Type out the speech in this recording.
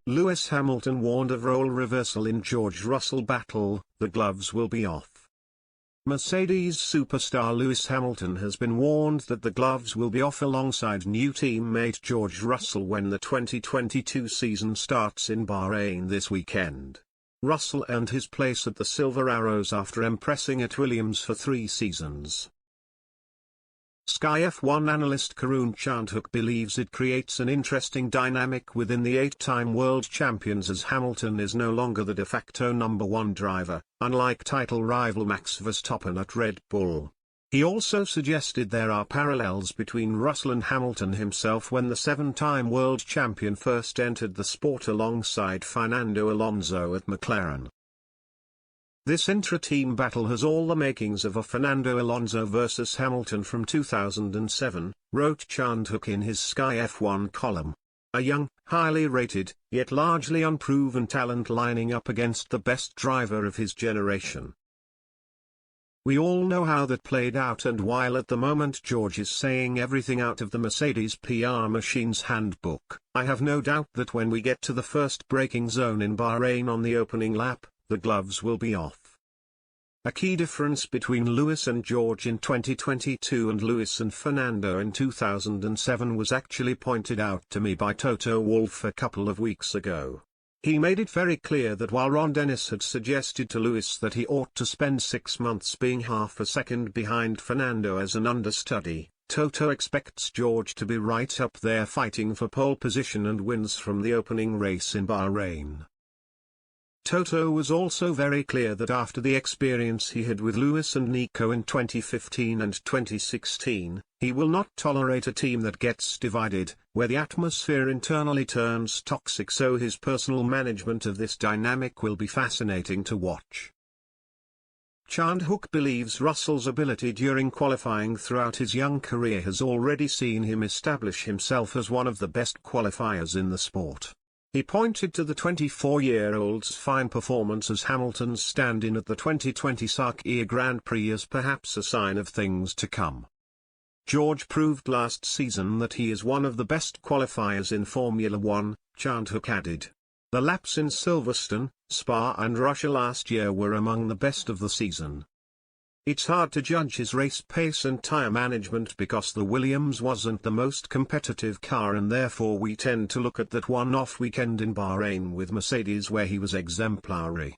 Lewis Hamilton warned of role reversal in George Russell battle, the gloves will be off. Mercedes superstar Lewis Hamilton has been warned that the gloves will be off alongside new teammate George Russell when the 2022 season starts in Bahrain this weekend. Russell earned his place at the Silver Arrows after impressing at Williams for 3 seasons. Sky F1 analyst Karun Chandhok believes it creates an interesting dynamic within the 8-time world champions as Hamilton is no longer the de facto number 1 driver, unlike title rival Max Verstappen at Red Bull. He also suggested there are parallels between Russell and Hamilton himself when the 7-time world champion first entered the sport alongside Fernando Alonso at McLaren. This intra-team battle has all the makings of a Fernando Alonso versus Hamilton from 2007, wrote Chandhok in his Sky F1 column. A young, highly rated, yet largely unproven talent lining up against the best driver of his generation. We all know how that played out, and while at the moment George is saying everything out of the Mercedes PR machine's handbook, I have no doubt that when we get to the first braking zone in Bahrain on the opening lap, the gloves will be off. A key difference between Lewis and George in 2022 and Lewis and Fernando in 2007 was actually pointed out to me by Toto Wolff a couple of weeks ago. He made it very clear that while Ron Dennis had suggested to Lewis that he ought to spend 6 months being half a second behind Fernando as an understudy, Toto expects George to be right up there fighting for pole position and wins from the opening race in Bahrain. Toto was also very clear that after the experience he had with Lewis and Nico in 2015 and 2016, he will not tolerate a team that gets divided, where the atmosphere internally turns toxic, so his personal management of this dynamic will be fascinating to watch. Chandhok believes Russell's ability during qualifying throughout his young career has already seen him establish himself as one of the best qualifiers in the sport. He pointed to the 24-year-old's fine performance as Hamilton's stand-in at the 2020 Sakhir Grand Prix as perhaps a sign of things to come. George proved last season that he is one of the best qualifiers in Formula One, Chandhok added. The laps in Silverstone, Spa and Russia last year were among the best of the season. It's hard to judge his race pace and tyre management because the Williams wasn't the most competitive car, and therefore we tend to look at that one-off weekend in Bahrain with Mercedes where he was exemplary.